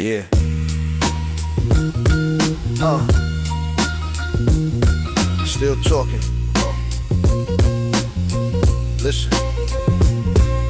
Yeah. Still talking. Listen.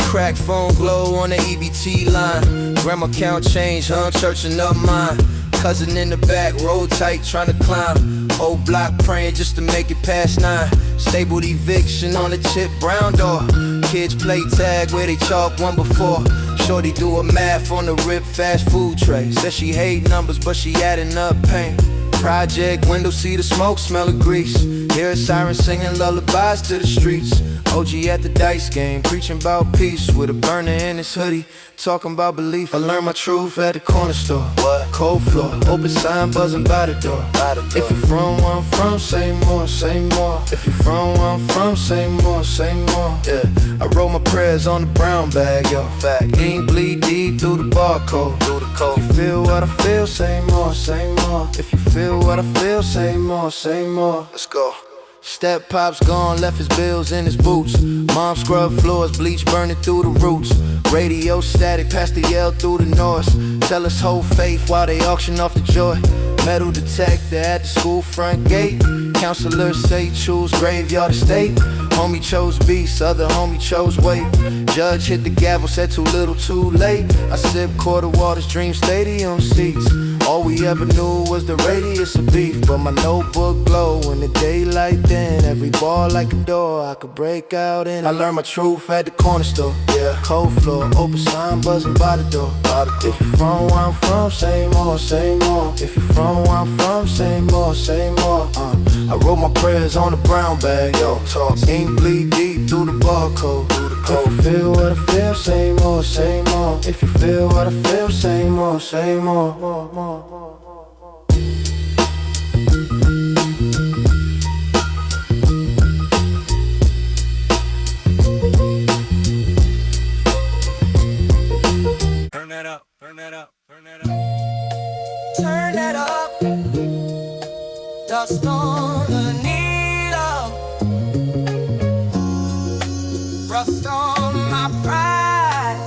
Crack phone glow on the EBT line. Grandma count change, churching up mine. Cousin in the back, roll tight, tryna climb. Whole block praying just to make it past 9. Stable eviction on the chip brown door. Kids play tag where they chalk one before. Shorty do a math on the rip fast food tray. Says she hate numbers but she adding up pain. Project window, see the smoke, smell of grease. Hear a siren singing lullabies to the streets. OG at the dice game, preaching about peace with a burner in his hoodie, talking about belief. I learned my truth at the corner store. What? Cold floor, open sign buzzing by the door. If you're from where I'm from, say more, say more. If you're from where I'm from, say more, say more. Yeah, I wrote my prayers on the brown bag, yo. Fact, ink bleed deep through the barcode. If you feel what I feel, say more, say more. If you feel what I feel, say more, say more. Let's go. Step pop's gone, left his bills in his boots. Mom scrub floors, bleach burning through the roots. Radio static, past the yell through the noise. Tell us hold faith while they auction off the joy. Metal detector at the school front gate. Counselors say choose graveyard estate. Homie chose beast, other homie chose weight. Judge hit the gavel, said too little, too late. I sip quarter waters, dream stadium seats. All we ever knew was the radius of beef. But my notebook glow in the daylight then. Every ball like a door I could break out in. I learned my truth at the corner store. Yeah, cold floor, open sign buzzing by the door. If you're from where I'm from, say more, say more. If you're from where I'm from, say more, say more. I wrote my prayers on the brown bag, yo. Talk, ink bleed deep through the barcode. If you feel what I feel, say more, say more. If you feel what I feel, say more, say more, more, more. Turn that up, turn that up, turn that up. Turn that up. Dust on the needle. Rust on my pride.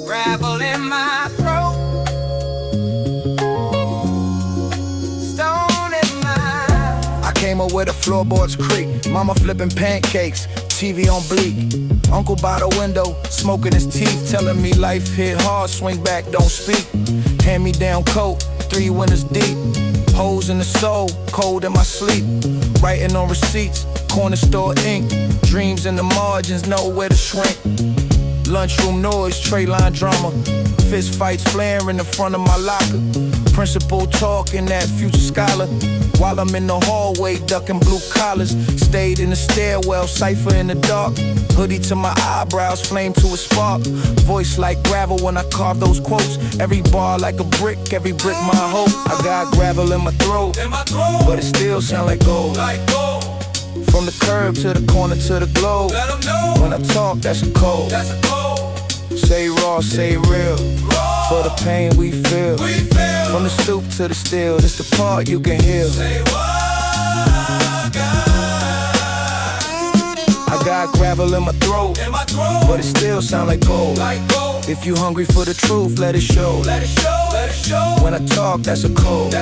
Gravel in my throat. Stone in my. I came up with a floorboards creak. Mama flipping pancakes, TV on bleak. Uncle by the window, smoking his teeth, telling me life hit hard, swing back, don't speak. Hand me down coat, 3 winters deep. Holes in the soul, cold in my sleep. Writing on receipts, corner store ink. Dreams in the margins, nowhere to shrink. Lunchroom noise, tray line drama. Fist fights flaring in front of my locker. Principal talking, that future scholar. While I'm in the hallway, ducking blue collars. Stayed in the stairwell, cipher in the dark. Hoodie to my eyebrows, flame to a spark. Voice like gravel when I carve those quotes. Every bar like a brick, every brick my hope. I got gravel in my throat, but it still sound like gold. From the curb to the corner to the globe. When I talk, that's a code. Say raw, say real. For the pain we feel. From the stoop to the steel, this the part you can heal. I got gravel in my throat, but it still sound like gold. If you hungry for the truth, let it show. When I talk, that's a code.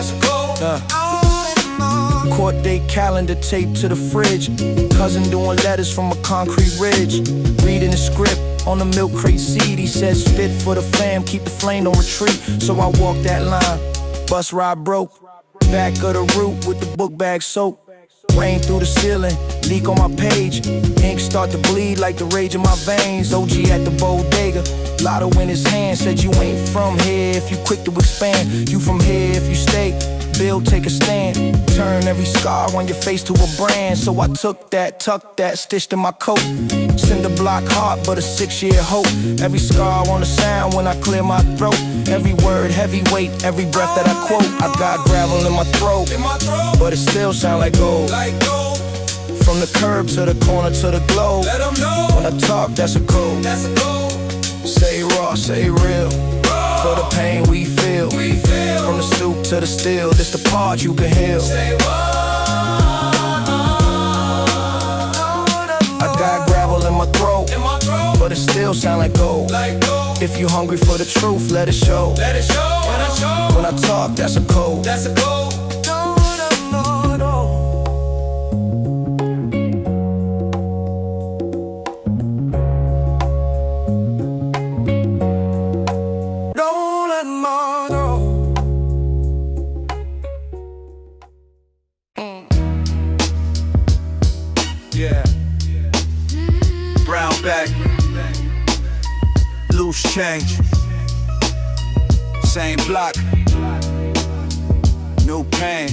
Court date calendar taped to the fridge. Cousin doing letters from a concrete ridge. Reading the script on the milk crate seat. He said spit for the fam, keep the flame on retreat. So I walked that line, bus ride broke. Back of the route with the book bag soaked. Rain through the ceiling, leak on my page. Ink start to bleed like the rage in my veins. OG at the bodega, lotto in his hand. Said you ain't from here if you quick to expand. You from here if you stay, build, take a stand. Turn every scar on your face to a brand. So I took that, tucked that, stitched in my coat. Cinder block heart, but a 6-year hope. Every scar on the sound when I clear my throat. Every word heavyweight, every breath that I quote. I got gravel in my throat, but it still sound like gold. From the curb to the corner to the globe. When I talk, that's a code. Say raw, say real. For the pain we feel. From the stoop to the steel, this the part you can heal. I got gravel in my throat, but but it still sound like gold. If you hungry for the truth, let it show. When I talk, that's a code. Yeah. Brown back. Loose change. Same block. New pain.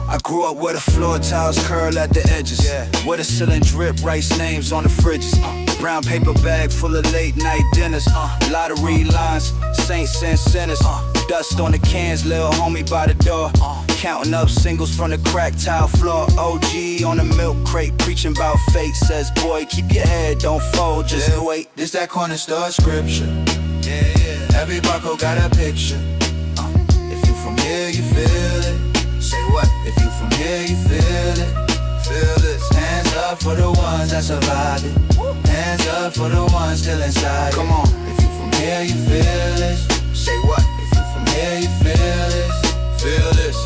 I grew up where the floor tiles curl at the edges. Where the ceiling drip, rice names on the fridges. Brown paper bag full of late night dinners. Lottery lines, saints and sinners. Dust on the cans, lil' homie by the door. Counting up singles from the crack tile floor. OG on the milk crate, preaching about fate. Says, boy, keep your head, don't fold, just wait. This that corner store scripture. Every buckle got a picture. If you from here, you feel it. Say what? If you from here, you feel it. Feel this. Hands up for the ones that survived it. Hands up for the ones still inside. Come on. If you from here, you feel this. Say what? If you from here, you feel this. Feel this.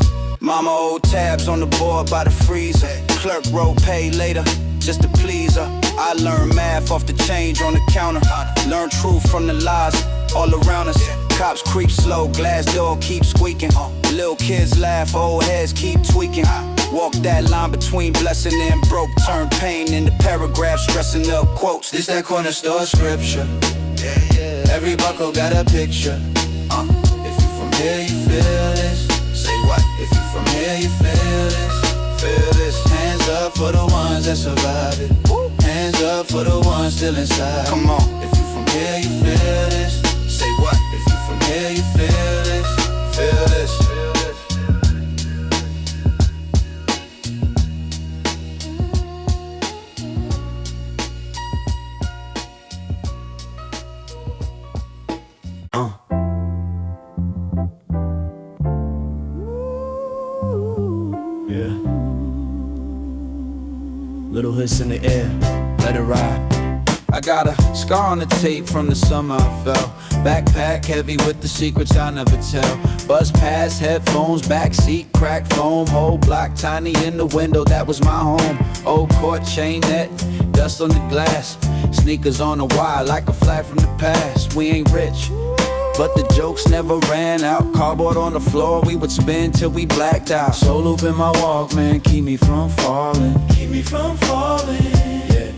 Mama old tabs on the board by the freezer. Clerk wrote pay later just to please her. I learned math off the change on the counter. Learned truth from the lies all around us. Cops creep slow, glass door keep squeaking. Little kids laugh, old heads keep tweaking. Walk that line between blessing and broke. Turn pain into paragraphs, stressing up quotes. This that corner store scripture. Every buckle got a picture. If you from here, you feel this. Say what? If you from here, you feel this. Feel this. Hands up for the ones that survived it. Hands up for the ones still inside. Come on. If you from here, you feel this. Say what? If you from here, you feel this. Feel this. Yeah. Little hiss in the air, let it ride. I got a scar on the tape from the summer I fell. Backpack heavy with the secrets I never tell. Buzz pass, headphones, backseat, cracked foam. Whole block tiny in the window, that was my home. Old court chain net, dust on the glass. Sneakers on the wire like a flag from the past. We ain't rich, but the jokes never ran out. Cardboard on the floor, we would spin till we blacked out. So loop in my Walkman, keep me from falling. Keep me from falling. Yeah.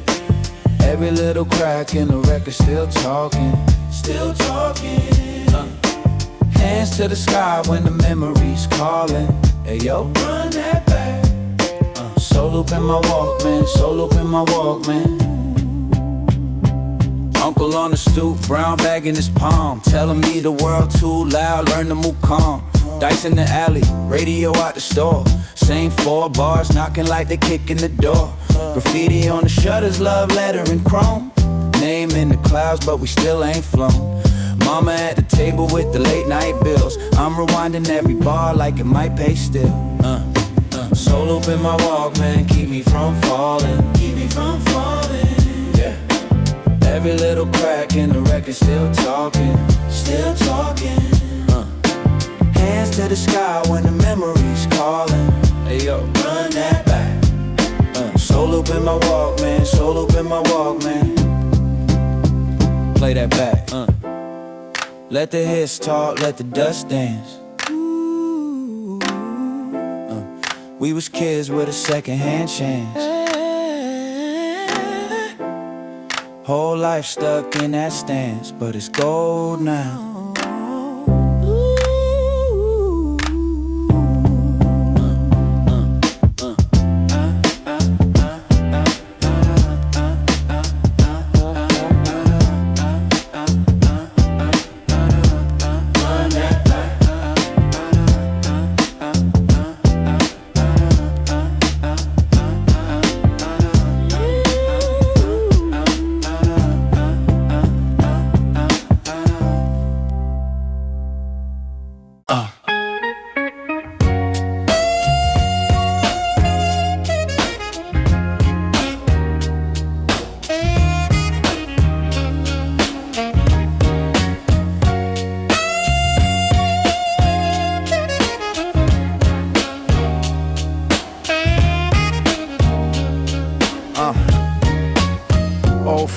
Every little crack in the record still talking. Still talking. Hands to the sky when the memories calling. Hey yo, run that back. So loop in my Walkman, so loop in my Walkman. Uncle on the stoop, brown bag in his palm, telling me the world too loud, learn to move calm. Dice in the alley, radio out the store. Same 4 bars knocking like they kicking the door. Graffiti on the shutters, love letter in chrome. Name in the clouds, but we still ain't flown. Mama at the table with the late night bills. I'm rewinding every bar like it might pay still. So loop in my Walkman, keep me from falling. Keep me from falling. Yeah. Every little crack in the record still talking. Still talking. Hands to the sky when the memories calling. Hey yo, run that back. So loop in my Walkman, so loop in my Walkman. Play that back. Let the hits talk, let the dust dance. We was kids with a second-hand chance. Whole life stuck in that stance, but it's gold now.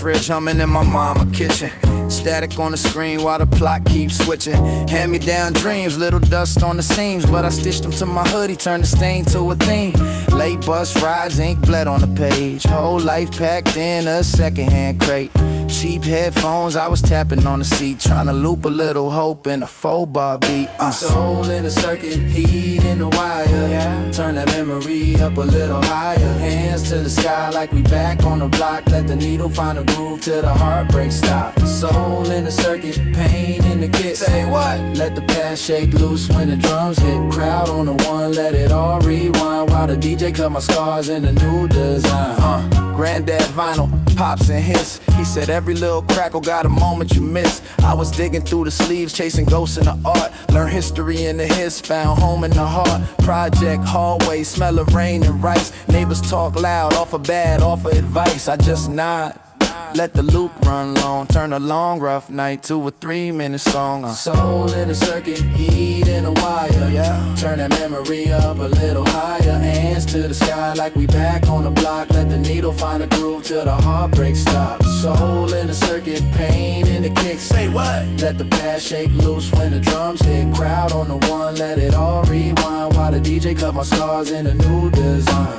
fridge humming in my mama kitchen. Static on the screen while the plot keeps switching. Hand-me-down dreams, little dust on the seams, but I stitched them to my hoodie, turned the stain to a theme. Late bus rides, ink bled on the page. Whole life packed in a secondhand crate. Cheap headphones, I was tapping on the seat, trying to loop a little hope in a 4-bar beat. Soul in the circuit, heat in the wire, yeah. Turn that memory up a little higher. Hands to the sky like we back on the block. Let the needle find a groove till the heartbreak stop. Soul in the circuit, pain in the kick. Say what? Let the past shake loose when the drums hit. Crowd on the one, let it all rewind while the DJ cut my scars in a new design. Granddad vinyl, pops and hits. He said every little crackle got a moment you miss. I was digging through the sleeves, chasing ghosts in the art. Learned history in the hits, found home in the heart. Project hallway, smell of rain and rice. Neighbors talk loud, offer bad, offer advice. I just nod, let the loop run long. Turn a long rough night to a 3-minute song. Soul in the circuit, heat in the wire, yeah. Turn that memory up a little higher. Hands to the sky like we back on the block. Let the needle find a groove till the heartbreak stops. Soul in the circuit, pain in the kick. Say what? Let the past shake loose when the drums hit. Crowd on the one, let it all rewind while the DJ cut my scars in a new design.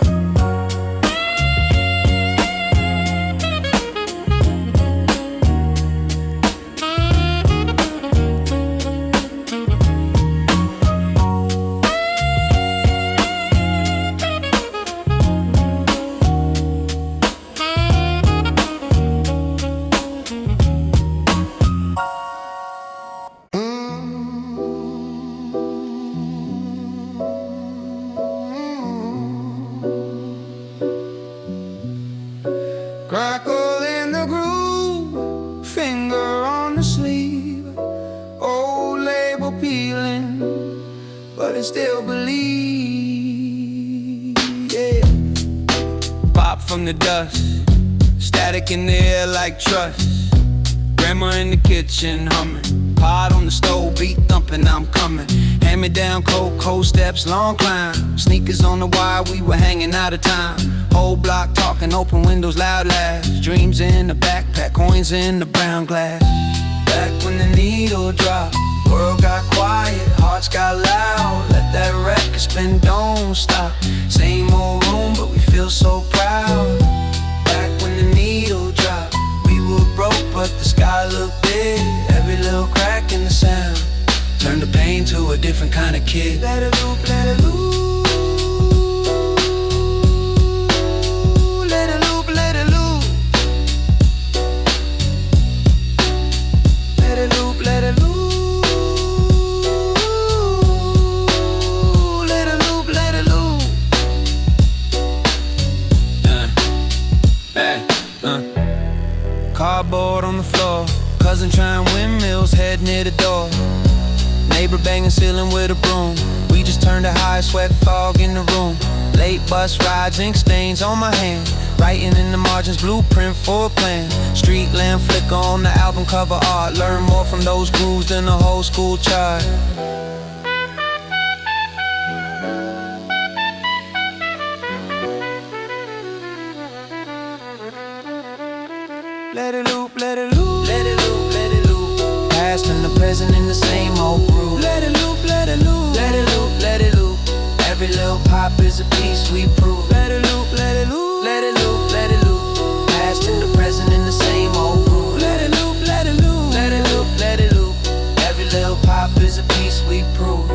Crackle in the groove, finger on the sleeve. Old label peeling, but it still believes, yeah. Pop from the dust, static in the air like trust. Grandma in the kitchen humming, pot on the stove, beat thumping, I'm coming. Hand me down cold steps, long climb. Sneakers on the wire, we were hanging out of time. Whole block talking, open windows, loud laughs. Dreams in the backpack, coins in the brown glass. Back when the needle dropped, world got quiet, hearts got loud. Let that record spin, don't stop. Same old room, but we feel so proud. Back when the needle dropped, we were broke, but the sky looked big. Every little crack in the sound turned the pain to a different kind of kid. Let it loop, let it loop. Let it loop, let it loop. Let it loop, let it loop. Let it loop, let it loop. Cardboard on the floor, cousin trying windmills, head near the door. Neighbor banging ceiling with a broom. We just turned to high, sweat fog in the room. Late bus rides, ink stains on my hand. Writing in the margins, blueprint for a plan. Street lamp flicker on the album cover art. Learn more from those grooves than the whole school chart. Let it loop, let it loop. Let it loop, let it loop. Past and the present in the same old groove. Let it loop, let it loop. Let it loop, let it loop. Every little pop is a piece we prove. Let it loop, let it loop. Let it loop, let it loop. Past and the present in the same old groove. Let it loop, let it loop. Let it loop, let it loop. Every little pop is a piece we prove.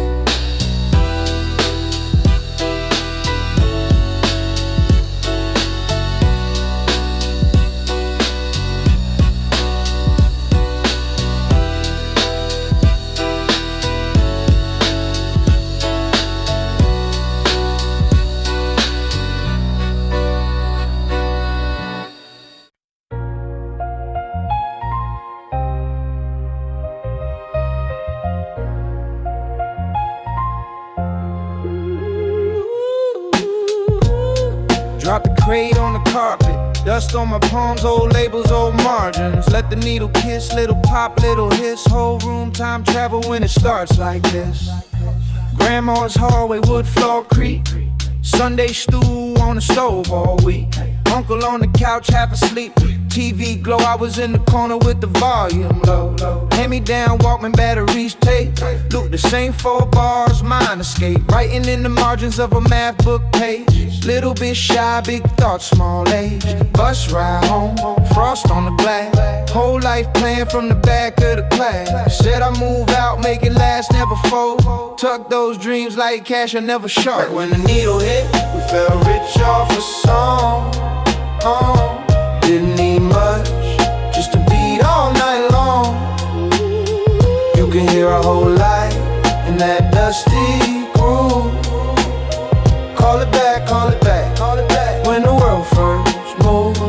Drop the crate on the carpet, dust on my palms, old labels, old margins. Let the needle kiss, little pop, little hiss. Whole room time travel when it starts like this. Grandma's hallway, wood floor creak. Sunday stew on the stove all week. uncle on the couch, half asleep. TV glow, I was in the corner with the volume low. Hand-me-down Walkman batteries tape. Look, the same 4 bars, mine escape. Writing in the margins of a math book page. Little bit shy, big thoughts, small age. Bus ride home, frost on the glass. Whole life plan from the back of the class. Said I move out, make it last, never fold. Tuck those dreams like cash, I never short. Right when the needle hit, we felt rich off a song. Didn't need much, just a beat all night long. You can hear our whole life in that dusty groove. Call it back, call it back, call it back. When the world first moved.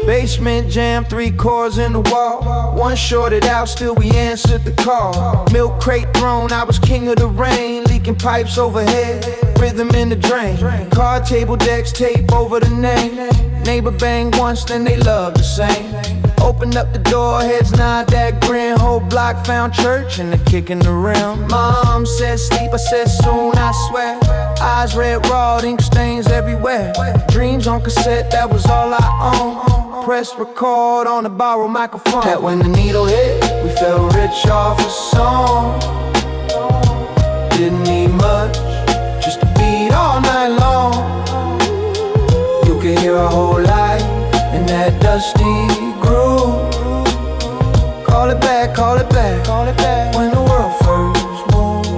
Basement jam, 3 chords in the wall. One shorted out, still we answered the call. Milk crate thrown, I was king of the rain. Leaking pipes overhead, rhythm in the drain. Card table decks, tape over the name. Neighbor banged once, then they loved the same. Opened up the door, heads nod, that grin. Whole block found church and the kick in the rim. Mom said sleep, I said soon, I swear. Eyes red raw, ink stains everywhere. Dreams on cassette, that was all I owned. Press record on a borrowed microphone. That when the needle hit, we felt rich off a song. Didn't need much, just a beat all night long. You can hear our whole life in that dusty groove. Call it back, call it back, call it back. When the world first moved.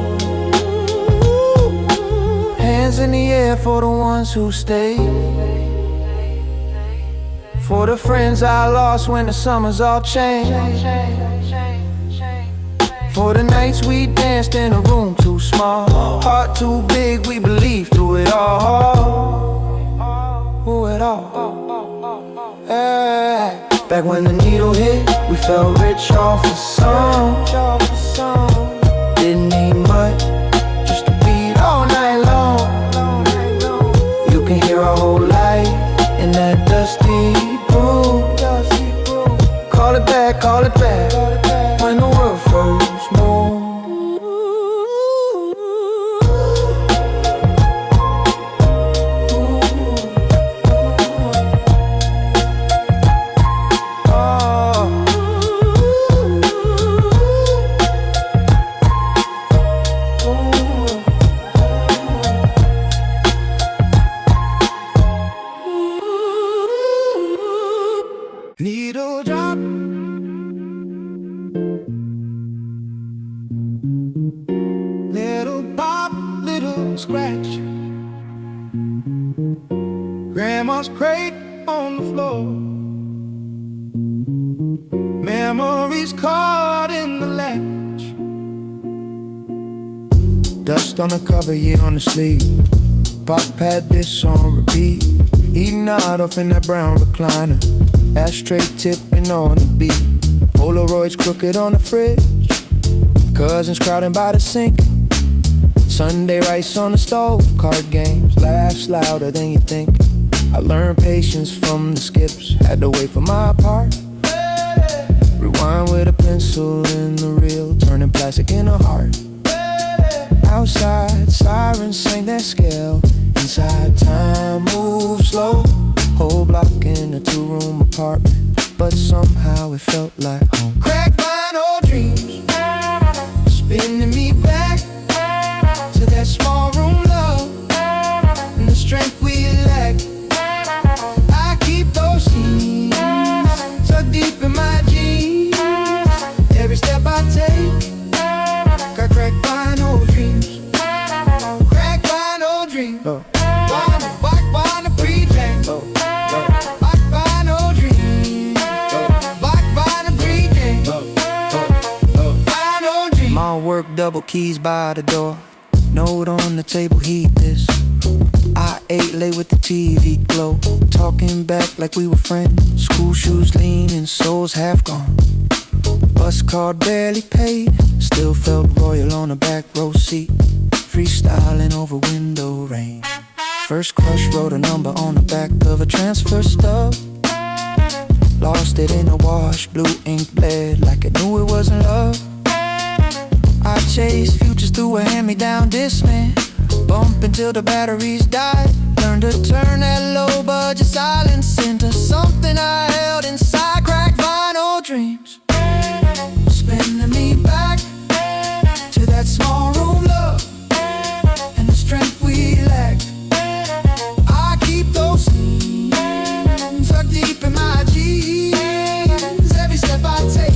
Hands in the air for the ones who stayed. For the friends I lost when the summers all changed. For the nights we danced in a room too small. Heart too big, we believed through it all. Through it all. Yeah. Back when the needle hit, we felt rich off a song. Didn't need much, just a beat all night long. You can hear our whole life in that dusty groove. Call it back, call it back. When the world first moved. Needle drop, little pop, little scratch. Grandma's crate on the floor. Memories caught in the latch. Dust on the cover, yeah, on the sleeve. Pop had this on repeat. Eating out off in that brown recliner. Ashtray tipping on the beat. Polaroids crooked on the fridge. Cousins crowding by the sink. Sunday rice on the stove. Card games, laughs louder than you think. I learned patience from the skips. Had to wait for my part. Rewind with a pencil in the reel. Turning plastic in a heart. Outside, sirens sang their scale. Inside, time moves slow. Whole block in a 2-room apartment, but somehow it felt like home. Crack vinyl dreams, spinning me back to that small room love and the strength we lack. I keep those scenes tucked deep in my jeans. Every step I take, got crack vinyl dreams. Crack vinyl dreams. Vinyl pre-jam. Black vinyl dreams. Black vinyl pre-jam. Vinyl dreams. Mom work double keys by the door. Note on the table, heat this. I ate late with the TV glow. Talking back like we were friends. School shoes leaning, souls half gone. Bus card barely paid. Still felt royal on a back row seat. Freestyling over window rain. First crush wrote a number on the back of a transfer stub. Lost it in a wash, blue ink bled like it knew it wasn't love. I chased futures through a hand-me-down Discman. Bump until the batteries died. Learned learned to turn that low budget silence into something I held inside. Crack vinyl dreams, spinning me back to that small room love and the strength we lacked. I keep those tucked deep in my jeans. Every step I take,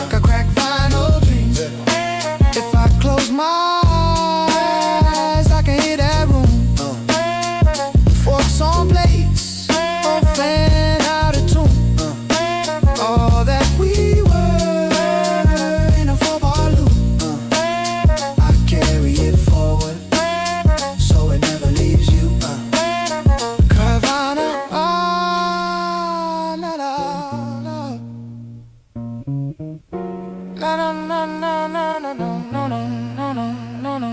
got crack vinyl dreams. If I close my eyes, I can hear that room. Forks on plates, on fan out of tune. All that we were in a 4-bar loop. I carry it forward, so it never leaves you. Carvana, na na na na na na na na na na na.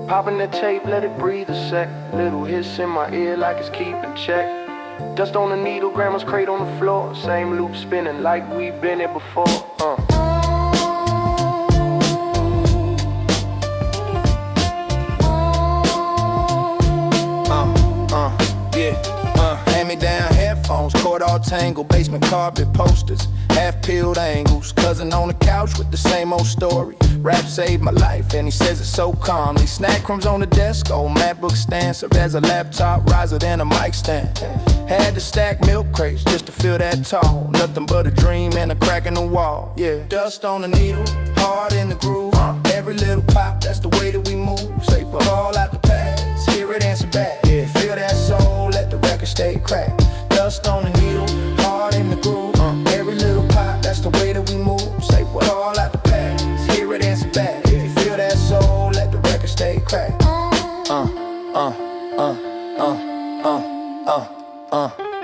Popping the tape, let it breathe a sec. Little hiss in my ear like it's keeping check. Dust on the needle, grandma's crate on the floor. Same loop spinning like we've been here before. Hand-me-down headphones, cord all tangled, basement carpet posters, half-peeled angles. Cousin on the couch with the same old story. Rap saved my life and he says it so calmly. Snack crumbs on the desk, old MacBook stand served as a laptop riser than a mic stand. Had to stack milk crates just to feel that tall. Nothing but a dream and a crack in the wall. Yeah, dust on the needle, hard in the groove. Every little pop, that's the way that we move. Say put all out the past, hear it answer back. Yeah, feel that soul, let the record stay cracked. Dust on the needle, hard in the groove. Every little pop, that's the way that we move. Say put all out the past, hear it answer back. If you feel that soul, let the record stay cracked.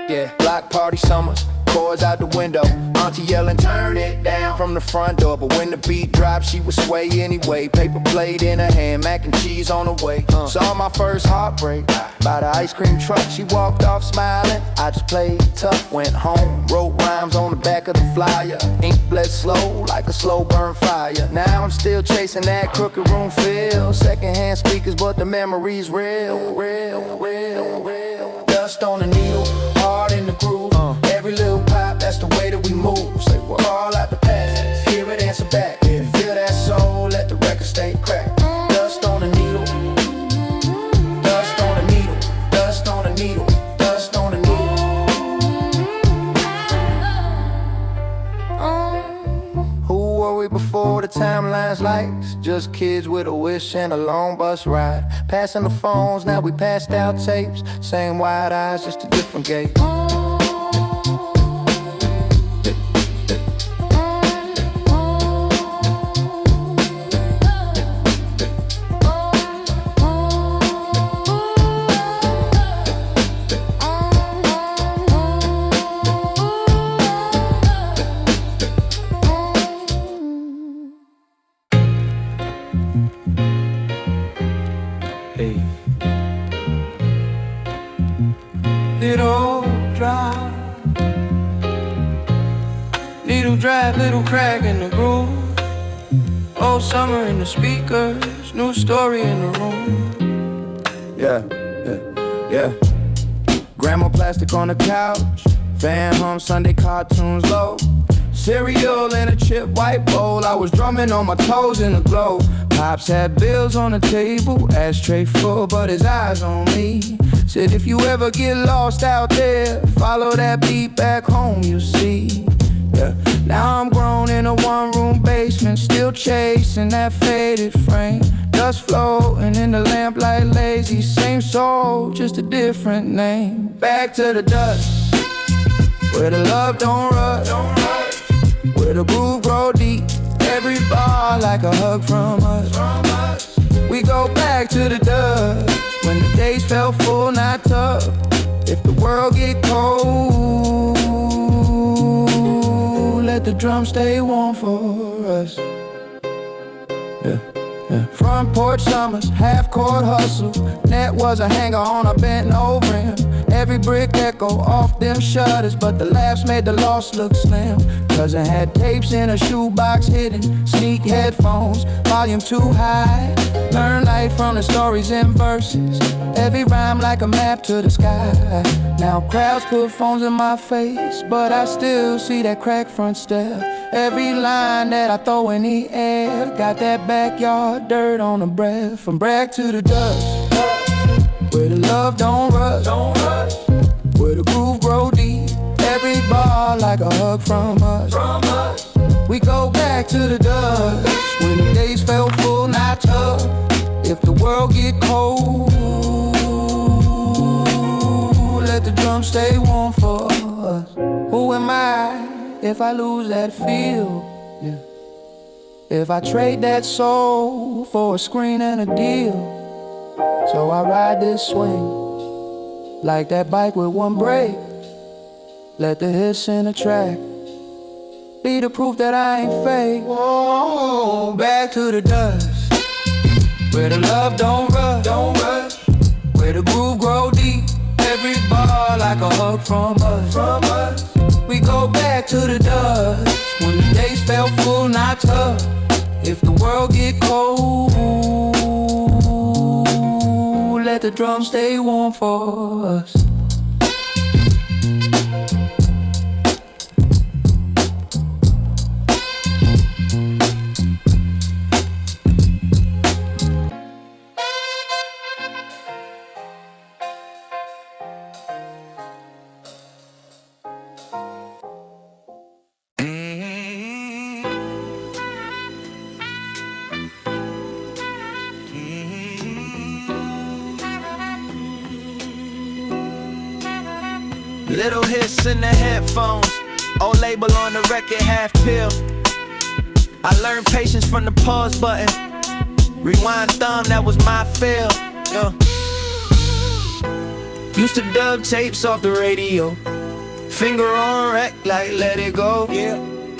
Yeah, block party summers, chords out the window. Auntie yelling, turn it down from the front door. But when the beat dropped, she would sway anyway. Paper plate in her hand, mac and cheese on the way. Saw my first heartbreak by the ice cream truck. She walked off smiling, I just played tough. Went home, wrote rhymes on the back of the flyer. Ink bled slow like a slow burn fire. Now I'm still chasing that crooked room feel. Secondhand speakers, but the memory's real. Dust on the needle, hard in the groove. Every little pop, that's the way that we move. Say we're all out the past, hear it answer back. If you feel that soul, let the record stay cracked. Dust on the needle, dust on the needle, dust on the needle, dust on the needle. Who were we before the timeline's lights? Just kids with a wish and a long bus ride. Passing the phones, now we passed out tapes. Same wide eyes, just a different gate. Needle drag, little crack in the groove. Old summer in the speakers, new story in the room. Yeah. Grandma plastic on the couch, fan hum Sunday cartoons low. Cereal in a chip white bowl, I was drumming on my toes in the glow. Pops had bills on the table, ashtray full, but his eyes on me. Said if you ever get lost out there, follow that beat back home, you'll see. Yeah. Now I'm grown in a one-room basement, still chasing that faded frame. Dust floating in the lamplight lazy, same soul, just a different name. Back to the dust, where the love don't rush, where the groove grow deep, every bar like a hug from us. We go back to the dust, when the days felt full, not tough. If the world get cold, let the drums stay warm for us. Yeah. Front porch summers, half-court hustle. Net was a hanger on a bent over rim. Every brick echo off them shutters, but the laughs made the loss look slim. Cousin had tapes in a shoebox hidden, sneak headphones, volume too high. Learn light from the stories and verses, every rhyme like a map to the sky. Now crowds put phones in my face, but I still see that cracked front step. Every line that I throw in the air got that backyard dirt on the breath. From brag to the dust, where the love don't rush, where the groove grow deep. Every bar like a hug from us. We go back to the dust, when the days felt full, not tough. If the world get cold, let the drums stay warm for us. Who am I if I lose that feel? Yeah. If I trade that soul for a screen and a deal. So I ride this swing like that bike with one brake. Let the hits in the track be the proof that I ain't fake. Whoa, back to the dust, where the love don't rush, where the groove grow deep. Every bar like a hug from us. We go back to the dust, when the days felt full, not tough. If the world get cold, let the drums stay warm for us. Little hits in the headphones, old label on the record, half pill. I learned patience from the pause button. Rewind thumb, that was my fail. Used to dub tapes off the radio, finger on rec like let it go.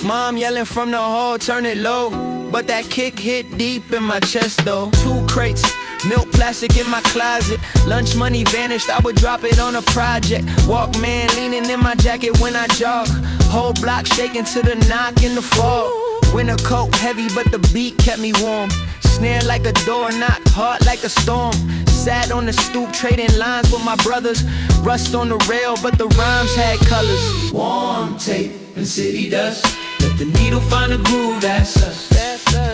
Mom yelling from the hall, turn it low, but that kick hit deep in my chest though. 2 crates, milk plastic in my closet. Lunch money vanished, I would drop it on a project. Walkman leaning in my jacket when I jog. Whole block shaking to the knock in the fall. Winter coat heavy, but the beat kept me warm. Snare like a door knock, heart like a storm. Sat on the stoop trading lines with my brothers. Rust on the rail, but the rhymes had colors. Warm tape and city dust, let the needle find a groove, that's us.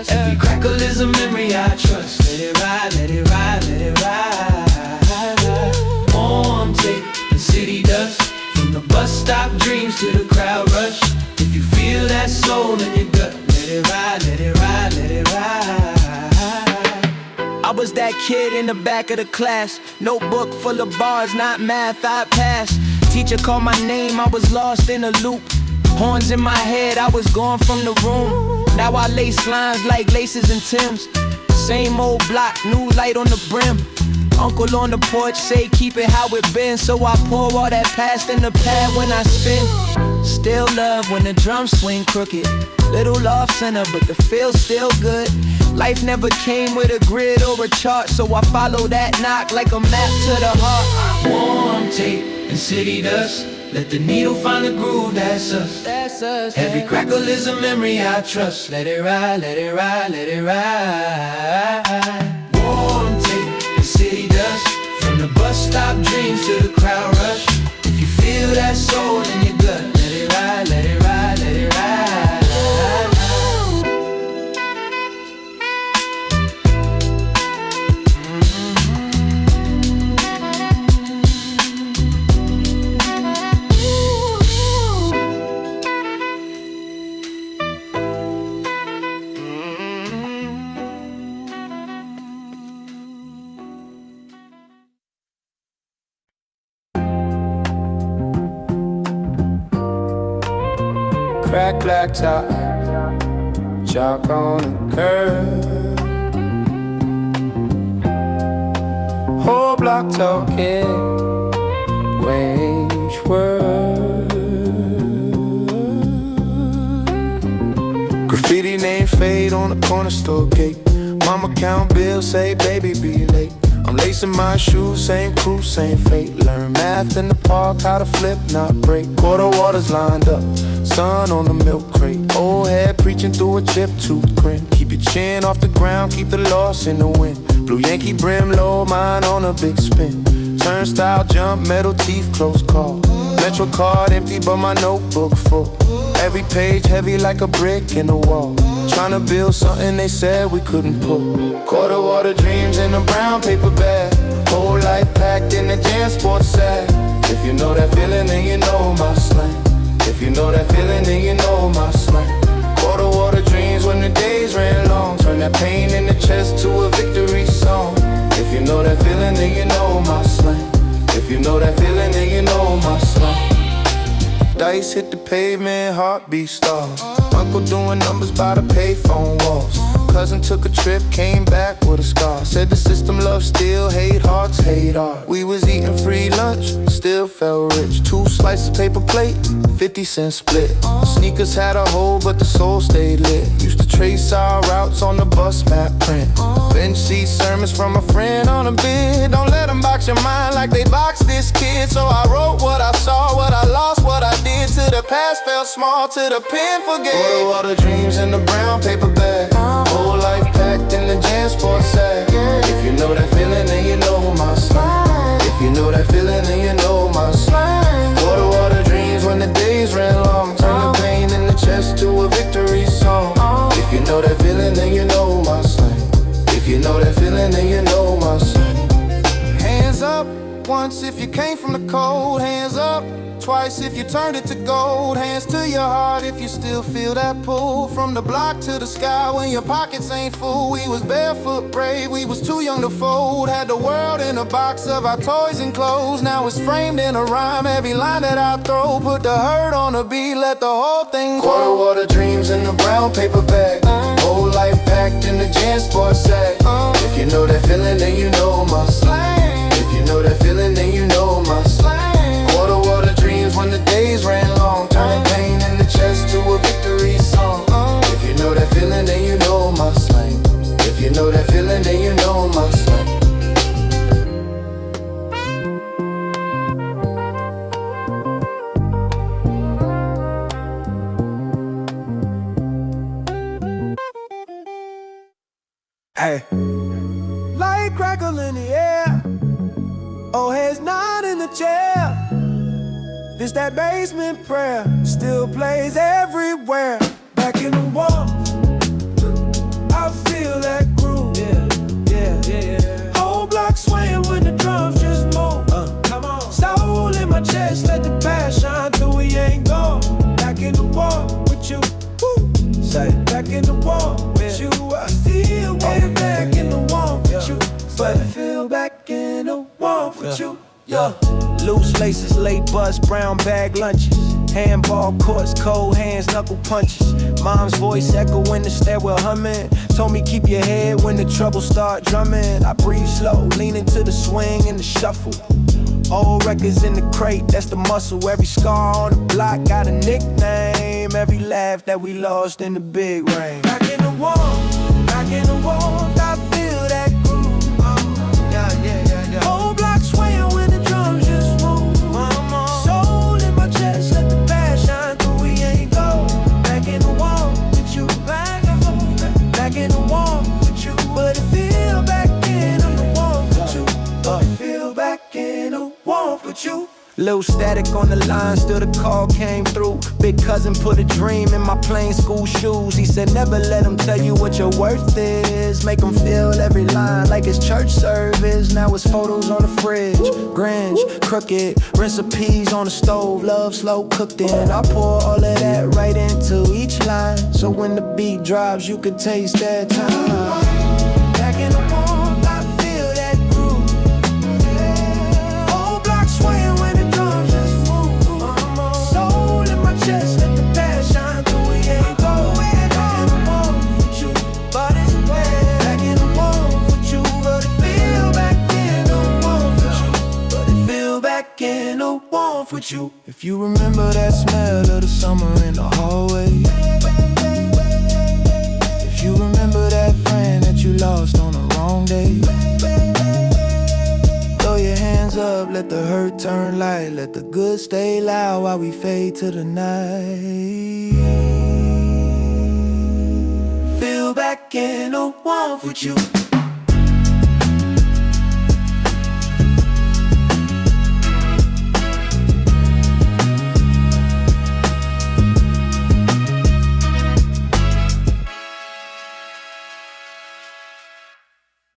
Every crackle is a memory I trust. Let it ride, let it ride, let it ride. Warm tape and city dust, from the bus stop dreams to the crowd rush. If you feel that soul in your gut, let it ride, let it ride, let it ride. I was that kid in the back of the class, notebook full of bars, not math, I passed. Teacher called my name, I was lost in a loop. Horns in my head, I was gone from the room. Now I lace lines like laces and Timbs. Same old block, new light on the brim. Uncle on the porch say keep it how it been, so I pour all that past in the pad when I spin. Still love when the drums swing crooked. Little off center, but the feel's still good. Life never came with a grid or a chart, so I follow that knock like a map to the heart. Warm tape and city dust, let the needle find the groove, that's us. Every crackle is a memory I trust. Let it ride, let it ride, let it ride. Warm tape and city dust, from the bus stop dreams to the crowd rush. If you feel that soul in your gut, let it ride, let it ride, let it ride. Crack black top, chalk on the curb. Whole block talking, wage word. named Fade on the corner store gate. Mama count bills, say baby be late. I'm lacing my shoes, same crew, same fate. Learn math in the park, how to flip, not break. Quarter waters lined up, sun on the milk crate. Old head preaching through a chip tooth grin. Keep your chin off the ground, keep the loss in the wind. Blue Yankee brim low, mine on a big spin. Turnstile jump, metal teeth, close call. Metro card empty but my notebook full. Every page heavy like a brick in the wall. Tryna build something they said we couldn't pull. Quarter water dreams in a brown paper bag. Whole life packed in a Jam Sports sack. If you know that feeling then you know my slang. If you know that feeling then you know my slang. Quarter water dreams when the days ran long. Turn that pain in the chest to a victory song. If you know that feeling then you know my slang. If you know that feeling then you know my slang. Dice hit the pavement, heartbeat stalled. Uncle doing numbers by the payphone walls. Cousin took a trip, came back with a scar. Said the system loves steal, hate hearts, hate art. We was eating free lunch, still felt rich. 2 slices paper plate, 50-cent split. Sneakers had a hole, but the soul stayed lit. Used to trace our routes on the bus map print. Bench seat sermons from a friend on a bid. Don't let them box your mind like they boxed this kid. So I wrote what I saw, what I lost, what I did. To the past felt small, to the pen forget. Water dreams in the brown paper bag. Whole life packed in the Jam Sports sack. If you know that feeling, then you know my slang. If you know that feeling, then you know my slang. Water dreams when the days ran long. Turn the pain in the chest to a victory song. If you know that feeling, then you know my slang. If you know that feeling, then you know my slang. Hands up once if you came from the cold. Hands up twice if you turned it to gold. Hands to your heart if you still feel that pull. From the block to the sky when your pockets ain't full. We was barefoot brave, we was too young to fold. Had the world in a box of our toys and clothes. Now it's framed in a rhyme, every line that I throw. Put the hurt on the beat, let the whole thing go. Quarter water dreams in a brown paper bag. Whole life packed in the Jam Sports sack. If you know that feeling, then you know my slang. If you know that feeling, then you know my slang. Water dreams when the days ran long. Turning pain in the chest to a victory song. If you know that feeling, then you know my slang. If you know that feeling, then you know my slang. Hey, light crackle in the air. Oh, heads nod in the chair. This that basement prayer still plays everywhere. Back in the wall, I feel that groove. Yeah. Whole block swaying when the drums just move. Come on, soul in my chest, let the past shine through. We ain't gone. Back in the wall with you. Woo. Say back in the wall with you. I feel way back in the wall with you, but I feel back in the wall with you. Loose laces, late bus, brown bag lunches. Handball courts, cold hands, knuckle punches. Mom's voice echo in the stairwell humming. Told me keep your head when the trouble start drumming. I breathe slow, lean into the swing and the shuffle. Old records in the crate, that's the muscle. Every scar on the block got a nickname. Every laugh that we lost in the big rain. Back in the wall, I feel that groove. Yeah. Whole block swaying when the drums just move. Soul in my chest, let the past shine through. We ain't go. Back in the wall with you. Back in the wall with you. But it feel back in the wall with you. But it feel back in the wall with you. Little static on the line, still the call came through. Big cousin put a dream in my plain school shoes. He said never let them tell you what your worth is. Make them feel every line like it's church service. Now it's photos on the fridge, Grinch, crooked, recipes on the stove. Love slow cooked in, I pour all of that right into each line. So when the beat drops you can taste that time. Back in the wall, I feel that groove. Whole block swaying when the drums just move. Soul in my chest, let the past shine through. We ain't go. Back in the wall with you, but it's back in the wall with you. But it feel back in the wall with you. But it feel back in the wall with you. If you remember that smell of the summer in the hallway. lost on the wrong day. Throw your hands up, let the hurt turn light. Let the good stay loud while we fade to the night. Feel back in the warmth with you.